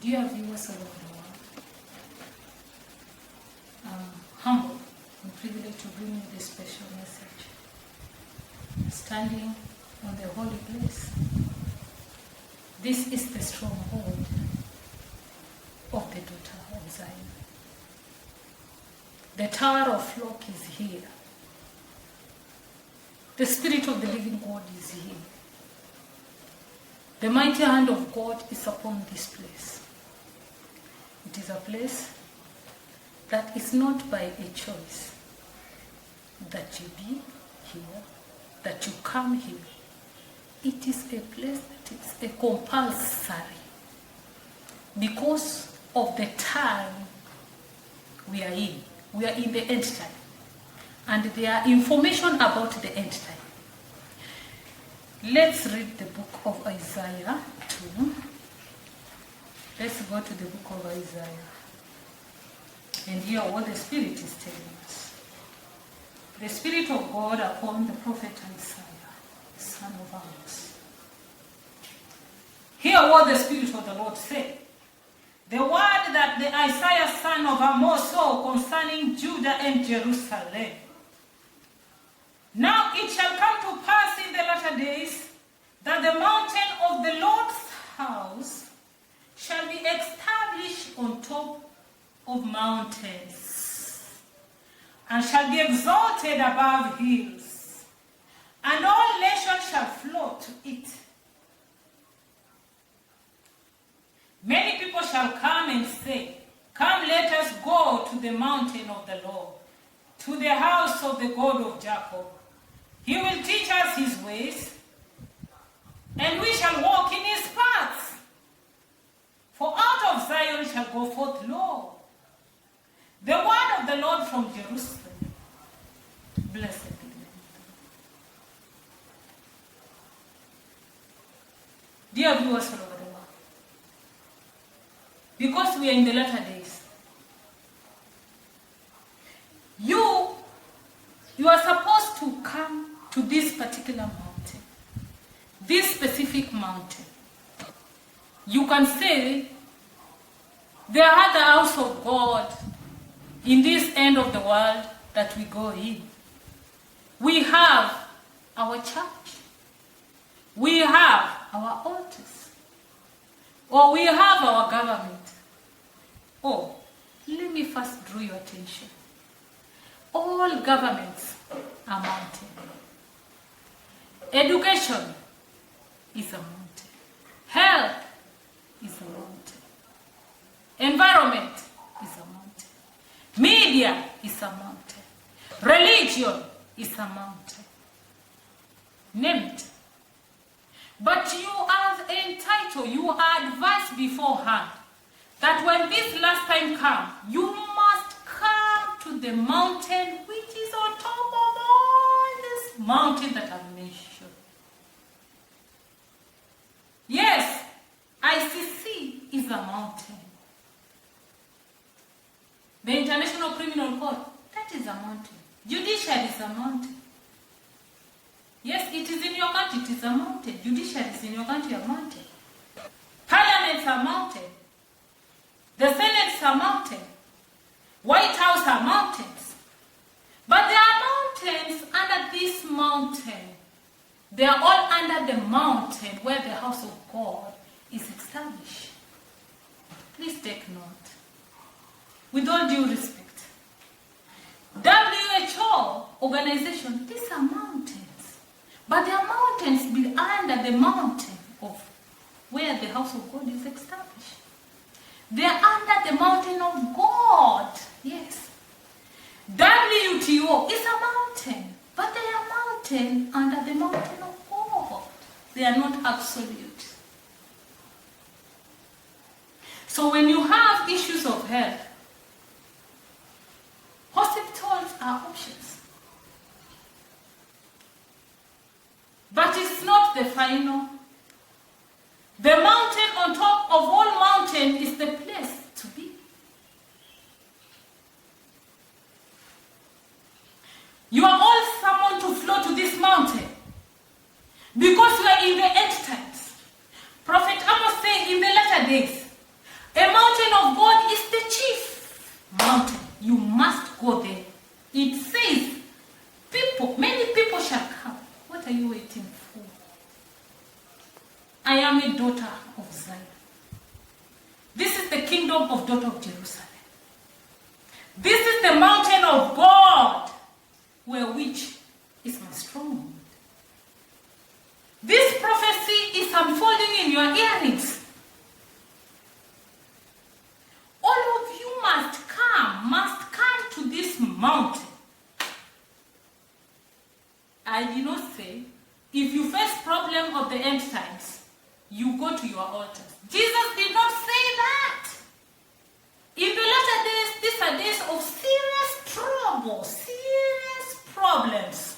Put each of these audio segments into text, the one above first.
Dear viewers all over the world, I'm humbled and privileged to bring you this special message. Standing on the holy place, this is the stronghold of the daughter of Zion. The tower of flock is here. The Spirit of the living God is here. The mighty hand of God is upon this place. It is a place that is not by a choice that you be here, that you come here. It is a place that is a compulsory because of the time we are in. We are in the end time. And there are information about the end time. Let's read the book of Isaiah 2. Let's go to the book of Isaiah and hear what the Spirit is telling us. The Spirit of God upon the prophet Isaiah, son of Amos. Hear what the Spirit of the Lord said. The word that the Isaiah son of Amos saw concerning Judah and Jerusalem. Now it shall come to pass in the latter days that the mountain of the Lord's house shall be established on top of mountains, and shall be exalted above hills, and all nations shall flow to it. Many people shall come and say, come, let us go to the mountain of the Lord, to the house of the God of Jacob. He will teach us his ways, and we shall walk in his paths. For out of Zion shall go forth law, the word of the Lord from Jerusalem. Blessed be the name of the Lord. Dear viewers all over the world, because we are in the latter days, you are supposed to come to this particular mountain, this specific mountain. You can say, there are the house of God in this end of the world that we go in. We have our church. We have our altars. Or we have our government. Oh, let me first draw your attention. All governments are mountain. Education is a mountain. Health is a mountain. Environment is a mountain. Media is a mountain. Religion is a mountain. Name it. But you are entitled, you are advised beforehand that when this last time comes, you must come to the mountain which is on top of all this mountain that I've mentioned. Yes, ICC is a mountain. The International Criminal Court, that is a mountain. Judiciary is a mountain. Yes, it is in your country, it is a mountain. Judiciary is in your country, a mountain. Parliaments are mountain. The Senate is a mountain. White House are mountains. But there are mountains under this mountain. They are all under the mountain where the house of God is established. Please take note. With all due respect, WHO organization, these are mountains. But they are mountains under the mountain of where the house of God is established. They are under the mountain of God. Yes. WTO is a mountain. But they are mountain under the mountain of God. They are not absolute. So when you have issues of health, hospitals are options. But it's not the final. The mountain on top of all mountain is the place to be. You are all summoned to flow to this mountain because we are in the end times. Prophet Amos saying in the latter days, kingdom of daughter of Jerusalem. This is the mountain of God, where which is my stronghold. This prophecy is unfolding in your earrings. All of you must come to this mountain. I did not say, if you face problem of the end times, you go to your altars. Jesus did not say that. In the latter days, these are days of serious trouble, serious problems,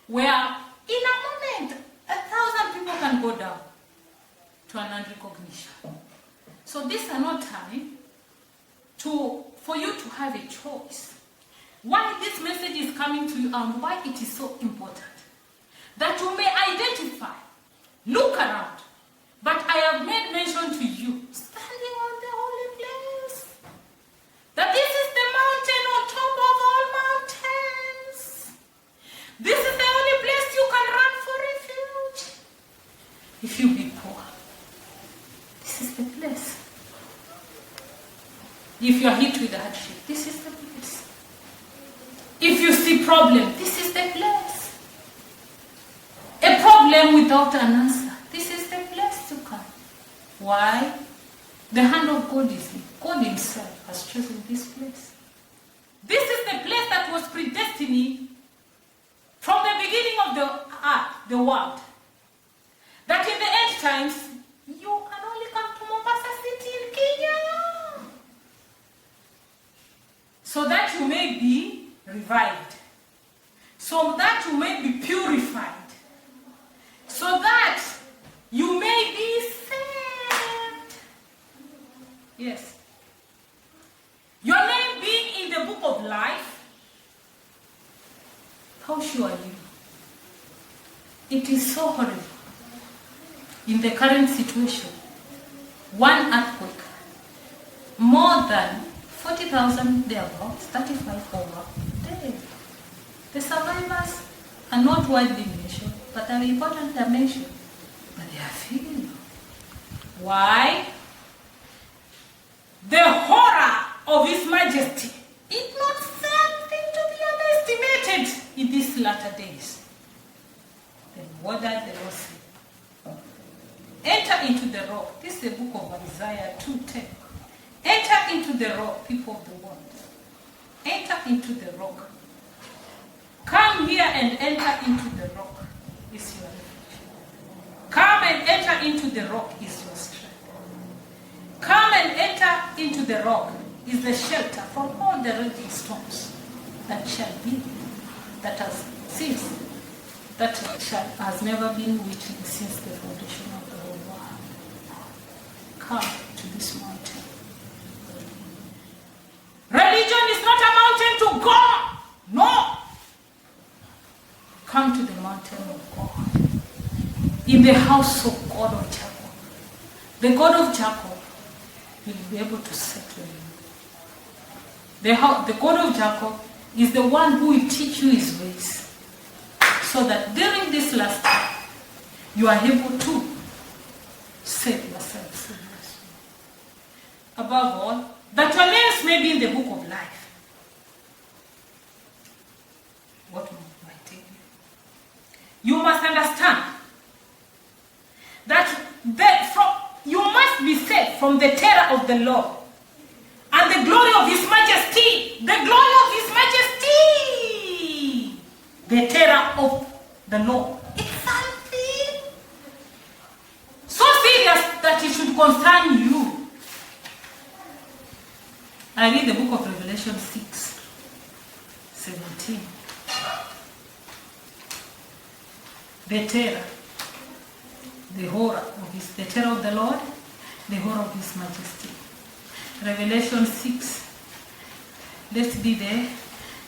where in a moment, 1,000 people can go down to an unrecognition. So these are not time for you to have a choice. Why this message is coming to you and why it is so important. That you may identify, look around. But I have made mention to you, standing on the holy place, that this is the mountain on top of all mountains. This is the only place you can run for refuge. If you be poor, this is the place. If you are hit with hardship, this is the place. If you see problem, this is the place. A problem without an answer, this is the place to come. Why? The hand of God is here. God himself has chosen this place. This is the place that was predestined from the beginning of the world. That in the end times, you can only come to Mombasa City in Kenya. So that you may be revived. So that you may be purified. So that you may be saved. Yes. Your name being in the book of life, how sure are you? It is so horrible. In the current situation, one earthquake, more than 40,000 thereabouts, 35 over dead. The survivors are not widely mentioned, but are important to mention. But they are feeling. Why? The horror of His Majesty is not something to be underestimated in these latter days. Then what does the Lord say? Enter into the rock. This is the book of Isaiah 2:10. Enter into the rock, people of the world. Enter into the rock. Come here and enter into the rock is your refuge. Come and enter into the rock is your strength. Come and enter into the rock is the shelter from all the raging storms that shall be, that has ceased, that has never been waiting since the foundation of the whole world. Come to this mountain. Religion is not a mountain to go. No. Come to the mountain of God. In the house of God of Jacob. The God of Jacob will be able to settle you. The God of Jacob is the one who will teach you his ways. So that during this last time, you are able to save yourself. Above all, that your names may be in the book of life. What more do I tell you? You must understand that you must be saved from the terror of the Lord and the glory of His Majesty. The glory of His Majesty. The terror of the Lord. It's something so serious that it should concern you. I read the book of Revelation 6:17. The terror, the horror of the terror of the Lord, the horror of His Majesty. Revelation 6. Let's be there.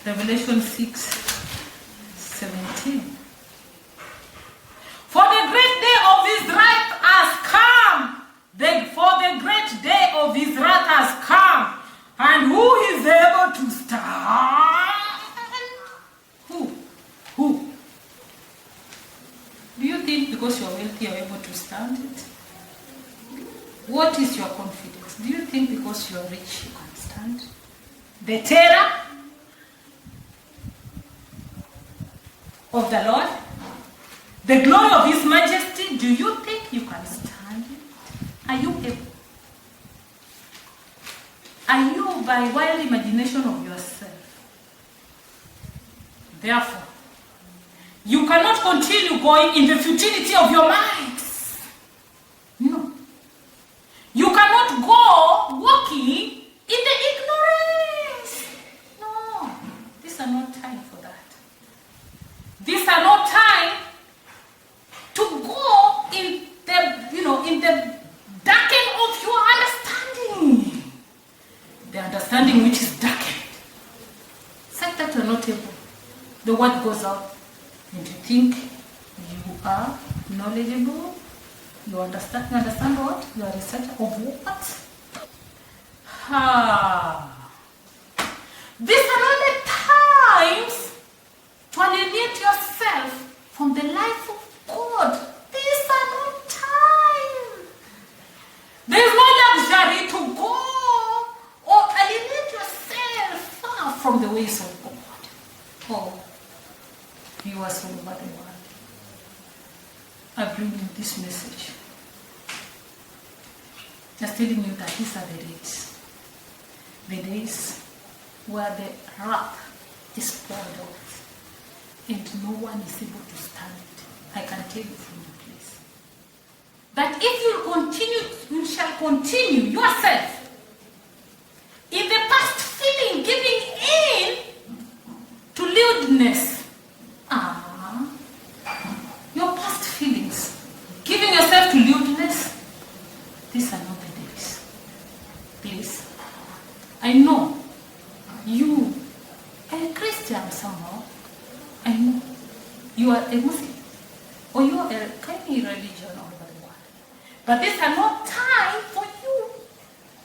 Revelation 6:17. For the great day of His wrath has come. For the great day of His wrath has come. And who is able to stand? Who? Do you think because you are wealthy you are able to stand it? What is your confidence? Do you think because you are rich you can stand the terror of the Lord, the glory of His majesty? Do you think you can stand it? Are you able? Are you by wild imagination of yourself? Therefore, you cannot continue going in the futility of your minds. No. You cannot go walking in the ignorance. No. These are not time for that. These are not time to go in the darkening of your understanding. The understanding which is darkened. Such that you are not able. The word goes out and you think you are knowledgeable. You understand what? You are a researcher of what? These are not the times to alienate yourself from the life of God. These are not time. There is no luxury to go or alienate yourself far from the ways of God. Oh, viewers all over the world, I bring you this message. Just telling you that these are the days. The days where the wrath is poured out and no one is able to stand it. I can tell you from the place. That if you continue, you shall continue yourself in the past feeling, giving in to lewdness. Your past feelings, giving yourself to lewdness, these are not the days. Please, I know you are a Christian somehow. I know you are a Muslim or you are a any religion all over the world. But these are not time for you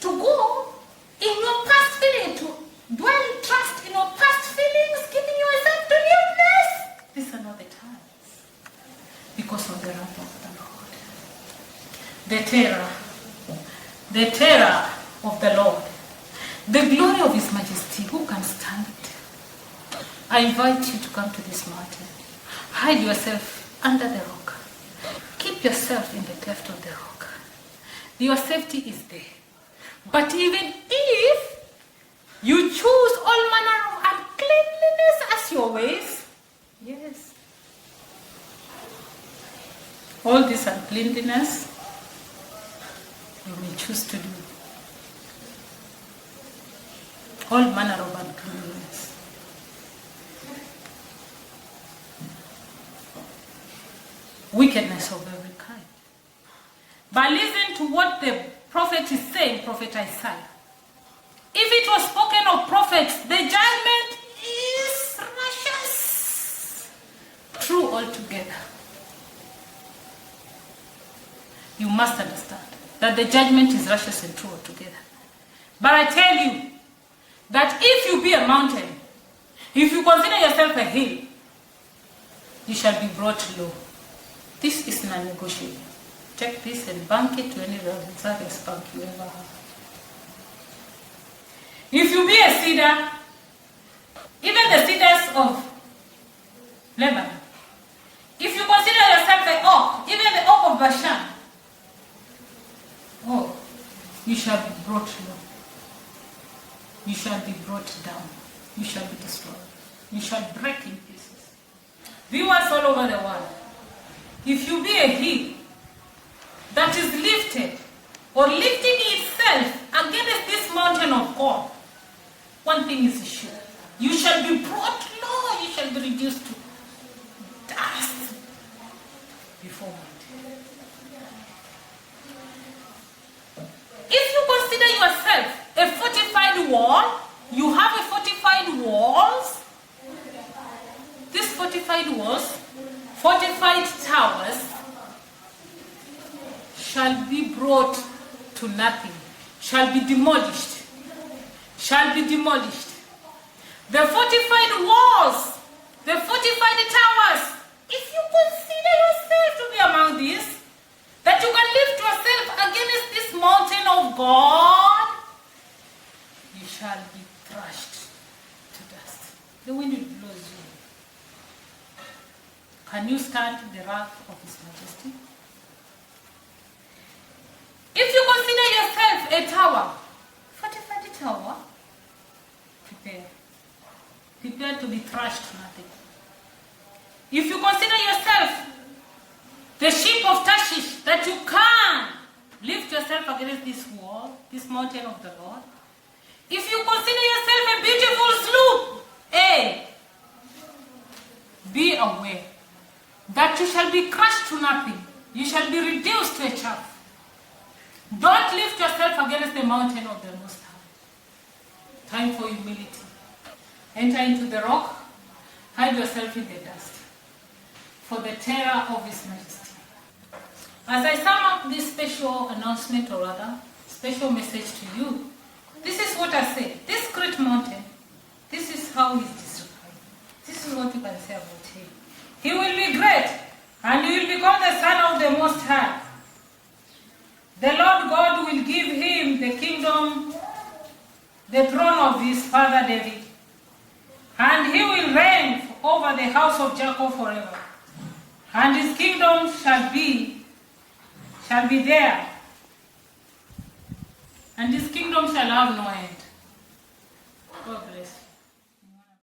to go in your past feeling, to dwell in trust in your past feelings, giving yourself to lewdness. These are not the times. Because of the wrath of the Lord. The terror of the Lord. The glory of His majesty. Who can stand it? I invite you to come to this mountain. Hide yourself under the rock. Keep yourself in the cleft of the rock. Your safety is there. But even if you choose all manner of uncleanliness as your ways, yes, all this uncleanliness you may choose to do. All manner of uncleanliness. Wickedness of every kind. But listen to what the prophet is saying, Prophet Isaiah. If it was spoken of prophets, the judgment is righteous. True altogether. You must understand that the judgment is righteous and true altogether. But I tell you that if you be a mountain, if you consider yourself a hill, you shall be brought low. This is non-negotiable. Take this and bank it to any service bank you ever have. If you be a cedar, even the cedars of Lebanon, if you consider yourself the oak, even the oak of Bashan, oh, you shall be brought low. You shall be brought down. You shall be destroyed. You shall break in pieces. Viewers all over the world, if you be a hill that is lifted or lifting itself against this mountain of God, one thing is sure. You shall be brought low. You shall be reduced to dust before God. If you consider yourself a fortified wall, you have a fortified walls. These fortified walls, fortified towers, shall be brought to nothing, shall be demolished, shall be demolished. The fortified walls, the fortified towers, if you consider yourself to be among these, that you can lift yourself against this mountain of God, shall be crushed to dust. The wind will blow you. Can you stand the wrath of His Majesty? If you consider yourself a tower, fortified tower, prepare. Prepare to be thrashed to nothing. If you consider yourself the ship of Tarshish, that you can lift yourself against this wall, this mountain of the Lord. If you consider yourself a beautiful sloop, be aware that you shall be crushed to nothing. You shall be reduced to a chaff. Don't lift yourself against the mountain of the Most High. Time for humility. Enter into the rock, hide yourself in the dust, for the terror of His Majesty. As I sum up this special announcement, or rather, special message to you, this is what I say. This great mountain, this is how He's described. This is what you can say about Him. He will be great, and He will become the Son of the Most High. The Lord God will give Him the kingdom, the throne of His father David, and He will reign over the house of Jacob forever. And His kingdom shall be there, and His kingdom shall have no end. God bless you.